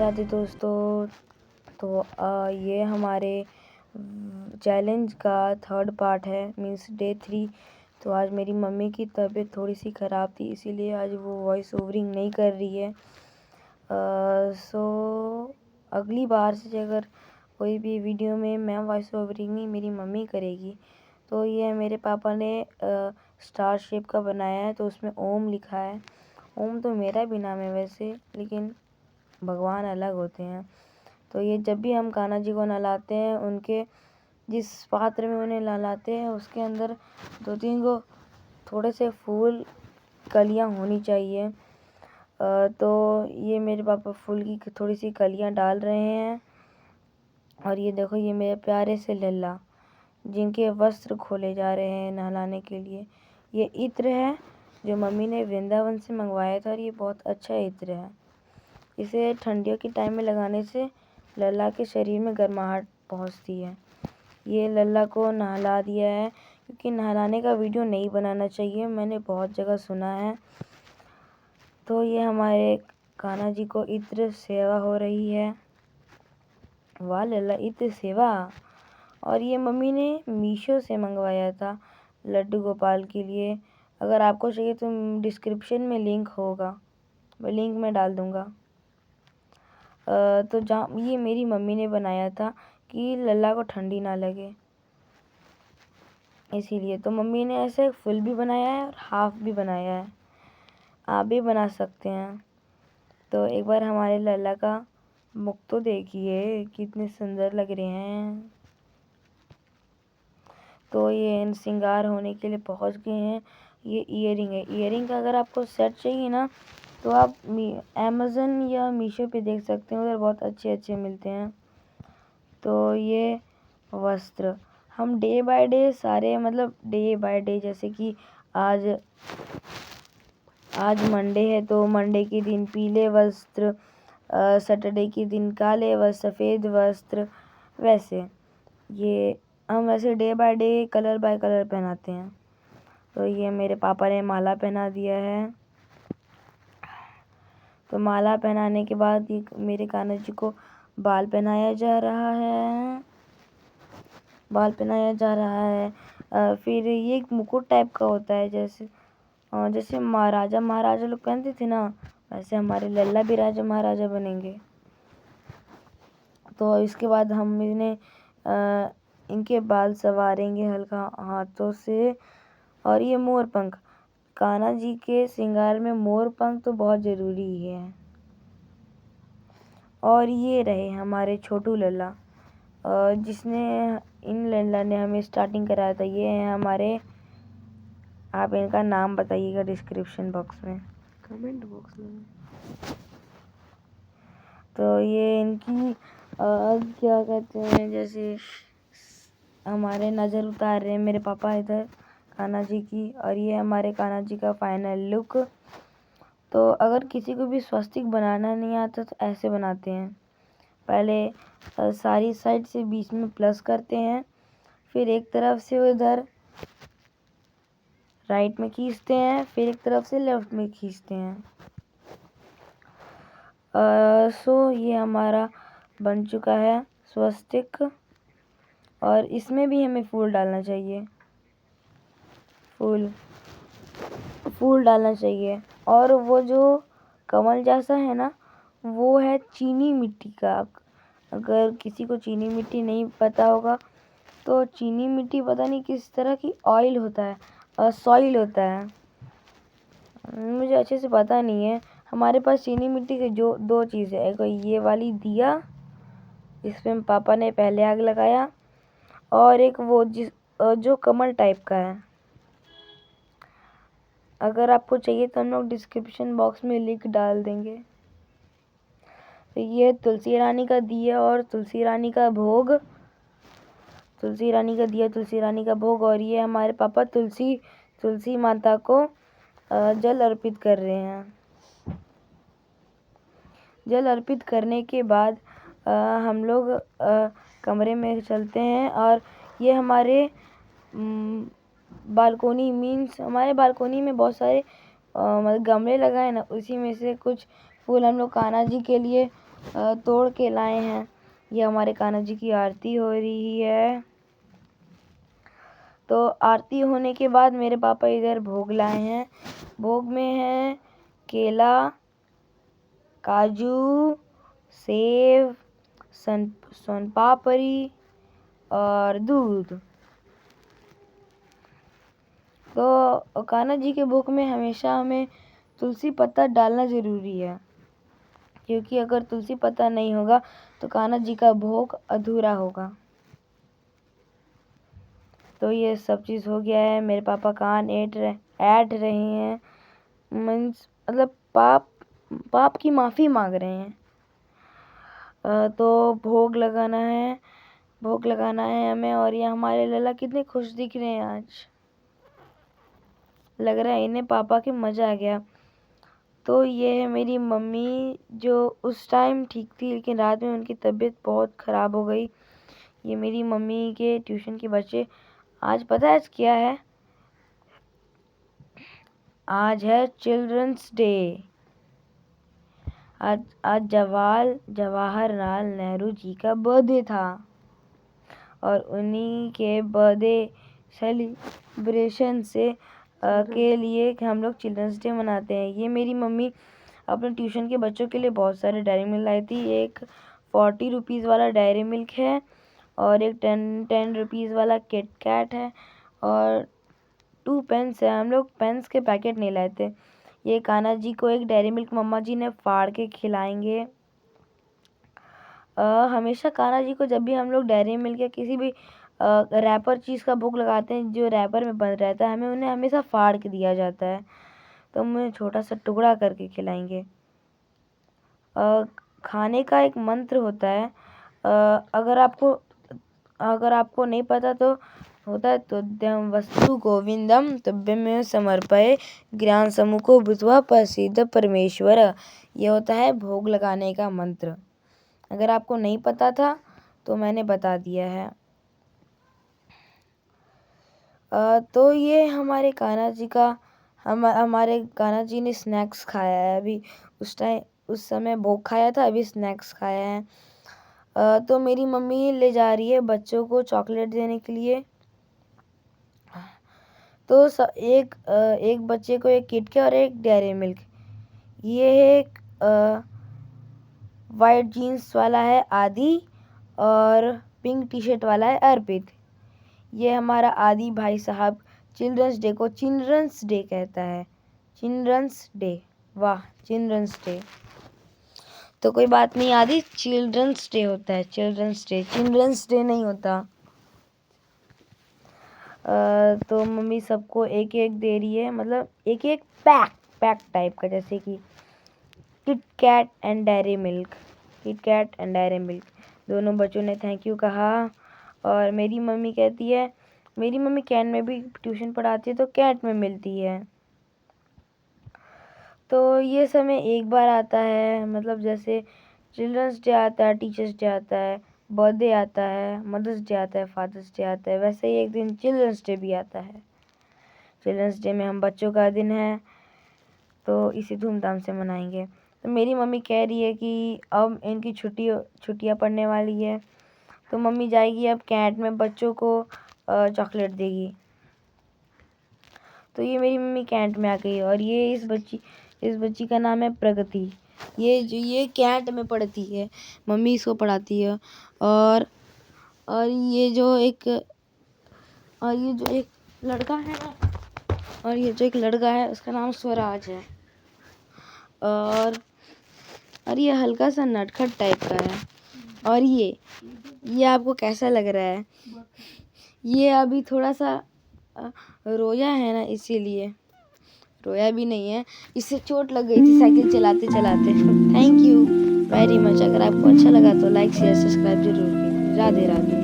राधे दोस्तों। तो ये हमारे चैलेंज का थर्ड पार्ट है, मीन्स डे 3। तो आज मेरी मम्मी की तबीयत थोड़ी सी ख़राब थी, इसीलिए आज वो वॉइस ओवरिंग नहीं कर रही है। अगली बार से अगर कोई भी वीडियो में मैं वॉइस ओवरिंग नहीं मेरी मम्मी करेगी। तो ये मेरे पापा ने स्टार शेप का बनाया है, तो उसमें ओम लिखा है। ओम तो मेरा भी नाम है वैसे, लेकिन भगवान अलग होते हैं। तो ये जब भी हम कान्हा जी को नहलाते हैं, उनके जिस पात्र में उन्हें नहलाते हैं उसके अंदर 2-3 को थोड़े से फूल कलियां होनी चाहिए। तो ये मेरे पापा फूल की थोड़ी सी कलियां डाल रहे हैं। और ये देखो, ये मेरे प्यारे से लल्ला जिनके वस्त्र खोले जा रहे हैं नहलाने के लिए। ये इत्र है जो मम्मी ने वृंदावन से मंगवाया था, और ये बहुत अच्छा इत्र है। इसे ठंडियों के टाइम में लगाने से लल्ला के शरीर में गर्माहट पहुंचती है। ये लल्ला को नहला दिया है, क्योंकि नहलाने का वीडियो नहीं बनाना चाहिए, मैंने बहुत जगह सुना है। तो ये हमारे कान्हा जी को इत्र सेवा हो रही है। वाह लल्ला, इत्र सेवा। और ये मम्मी ने मीशो से मंगवाया था लड्डू गोपाल के लिए। अगर आपको चाहिए तो डिस्क्रिप्शन में लिंक होगा, मैं लिंक में डाल दूँगा। तो जहाँ ये मेरी मम्मी ने बनाया था कि लल्ला को ठंडी ना लगे, इसीलिए। तो मम्मी ने ऐसे फुल भी बनाया है और हाफ भी बनाया है, आप भी बना सकते हैं। तो एक बार हमारे लल्ला का मुख तो देखिए, कितने सुंदर लग रहे हैं। तो ये श्रृंगार होने के लिए पहुंच गए हैं। ये ईयरिंग है। ईयरिंग का अगर आपको सेट चाहिए ना, तो आप अमेज़न या मीशो पे देख सकते हैं, उधर बहुत अच्छे मिलते हैं। तो ये वस्त्र हम डे बाय डे सारे, मतलब डे बाय डे, जैसे कि आज मंडे है तो मंडे के दिन पीले वस्त्र, सैटरडे के दिन काले वस्त्र, सफ़ेद वस्त्र, वैसे ये हम ऐसे day by day colour bye colour पहनाते हैं। तो ये मेरे पापा ने माला पहना दिया है। तो माला पहनाने के बाद ये मेरे कान्हा जी को बाल पहनाया जा रहा है। फिर ये एक मुकुट टाइप का होता है, जैसे महाराजा लोग पहनते थे ना, वैसे हमारे लल्ला भी राजा महाराजा बनेंगे। तो इसके बाद हम इनके बाल संवारेंगे हल्का हाथों से। और ये मोर पंख, कान्हा जी के श्रृंगार में मोर पंख तो बहुत ज़रूरी है। और ये रहे हमारे छोटू लल्ला, जिसने इन लल्ला ने हमें स्टार्टिंग कराया था। ये हैं हमारे, आप इनका नाम बताइएगा डिस्क्रिप्शन बॉक्स में, कमेंट बॉक्स में। तो ये इनकी क्या कहते हैं, जैसे हमारे नज़र उतार रहे हैं मेरे पापा इधर कान्हा जी की। और ये हमारे कान्हा जी का फाइनल लुक। तो अगर किसी को भी स्वस्तिक बनाना नहीं आता तो ऐसे बनाते हैं। पहले सारी साइड से बीच में प्लस करते हैं, फिर एक तरफ से उधर राइट में खींचते हैं, फिर एक तरफ से लेफ्ट में खींचते हैं। ये हमारा बन चुका है स्वस्तिक। और इसमें भी हमें फूल डालना चाहिए, फूल डालना चाहिए। और वो जो कमल जैसा है ना, वो है चीनी मिट्टी का। अगर किसी को चीनी मिट्टी नहीं पता होगा, तो चीनी मिट्टी पता नहीं किस तरह की ऑयल होता है, सॉइल होता है, मुझे अच्छे से पता नहीं है। हमारे पास चीनी मिट्टी के जो 2 चीज़ है, एक ये वाली दिया जिसमें पापा ने पहले आग लगाया, और एक वो जो कमल टाइप का है। अगर आपको चाहिए तो हम लोग डिस्क्रिप्शन बॉक्स में लिंक डाल देंगे। तो ये तुलसी रानी का दिया और तुलसी रानी का भोग, तुलसी रानी का दिया, तुलसी रानी का भोग। और ये हमारे पापा तुलसी माता को जल अर्पित कर रहे हैं। जल अर्पित करने के बाद हम लोग कमरे में चलते हैं। और ये हमारे बालकोनी, मीन्स हमारे बालकोनी में बहुत सारे मतलब गमले लगाए ना, उसी में से कुछ फूल हम लोग कान्हा जी के लिए तोड़ के लाए हैं। ये हमारे कान्हा जी की आरती हो रही है। तो आरती होने के बाद मेरे पापा इधर भोग लाए हैं। भोग में है केला, काजू, सेब, सोन पापड़ी और दूध। तो कान्हा जी के भोग में हमेशा हमें तुलसी पत्ता डालना ज़रूरी है, क्योंकि अगर तुलसी पत्ता नहीं होगा तो कान्हा जी का भोग अधूरा होगा। तो ये सब चीज़ हो गया है। मेरे पापा कान ऐड रहे हैं, मीन्स मतलब पाप की माफ़ी मांग रहे हैं। तो भोग लगाना है हमें। और ये हमारे लल्ला कितने खुश दिख रहे हैं आज, लग रहा है इन्हें पापा के मज़ा आ गया। तो ये है मेरी मम्मी, जो उस टाइम ठीक थी लेकिन रात में उनकी तबीयत बहुत ख़राब हो गई। ये मेरी मम्मी के ट्यूशन के बच्चे। आज पता है आज क्या है? आज है चिल्ड्रंस डे। आज जवाहरलाल नेहरू जी का बर्थडे था और उन्हीं के बर्थडे सेलिब्रेशन के लिए हम लोग चिल्ड्रंस डे मनाते हैं। ये मेरी मम्मी अपने ट्यूशन के बच्चों के लिए बहुत सारे डेयरी मिल्क लाई थी। एक 40 रुपीज़ वाला डेयरी मिल्क है और एक 10 रुपीज़ वाला किट कैट है और 2 पेन्स है। हम लोग पेन्स के पैकेट नहीं लाए थे। ये कान्हा जी को एक डेयरी मिल्क मम्मा जी ने फाड़ के खिलाएंगे। हमेशा कान्हा जी को जब भी हम लोग डेयरी मिल्क या किसी भी रैपर चीज़ का भोग लगाते हैं जो रैपर में बंद रहता है, हमें उन्हें हमेशा फाड़ के दिया जाता है। तो हम उन्हें छोटा सा टुकड़ा करके खिलाएंगे। खाने का एक मंत्र होता है, अगर आपको नहीं पता तो होता है तोद्यम वस्तु गोविंदम तब्यमेव समर्पये ज्ञान समुखो भूत्वा प्रसीद परमेश्वर। ये होता है भोग लगाने का मंत्र। अगर आपको नहीं पता था तो मैंने बता दिया है। तो ये हमारे कान्हा जी ने स्नैक्स खाया है अभी। उस समय भोग खाया था, अभी स्नैक्स खाया है। तो मेरी मम्मी ले जा रही है बच्चों को चॉकलेट देने के लिए। तो एक बच्चे को एक किटकैट और एक डेयरी मिल्क। ये एक वाइट जीन्स वाला है आदि और पिंक टी शर्ट वाला है अर्पित। ये हमारा आदि भाई साहब चिल्ड्रंस डे को चिल्ड्रंस डे कहता है। चिल्ड्रंस डे, वाह चिल्ड्रंस डे। तो कोई बात नहीं आदि, चिल्ड्रंस डे होता है, चिल्ड्रंस डे नहीं होता। तो मम्मी सबको एक एक दे रही है, मतलब एक एक पैक टाइप का, जैसे कि kit cat and Dairy Milk. दोनों बच्चों ने थैंक यू कहा। और मेरी मम्मी कहती है, मेरी मम्मी कैंट में भी ट्यूशन पढ़ाती है तो कैंट में मिलती है। तो ये समय एक बार आता है, मतलब जैसे चिल्ड्रंस डे आता है, टीचर्स डे आता है, बर्थडे आता है, मदर्स डे आता है, फादर्स डे आता है, वैसे ही एक दिन चिल्ड्रंस डे भी आता है। चिल्ड्रंस डे में हम बच्चों का दिन है तो इसे धूमधाम से मनाएंगे। तो मेरी मम्मी कह रही है कि अब इनकी छुट्टियाँ पड़ने वाली है तो मम्मी जाएगी अब कैंट में बच्चों को चॉकलेट देगी। तो ये मेरी मम्मी कैंट में आ गई और ये इस बच्ची का नाम है प्रगति। ये कैंट में पढ़ती है, मम्मी इसको पढ़ाती है। और ये जो एक लड़का है ना, और ये जो एक लड़का है उसका नाम स्वराज है। और ये हल्का सा नटखट टाइप का है। और ये आपको कैसा लग रहा है? ये अभी थोड़ा सा रोया है ना, इसीलिए। रोया भी नहीं है, इससे चोट लग गई थी साइकिल चलाते चलाते। Thank you very much. अगर आपको अच्छा लगा तो लाइक शेयर सब्सक्राइब जरूर कीजिए। राधे राधे।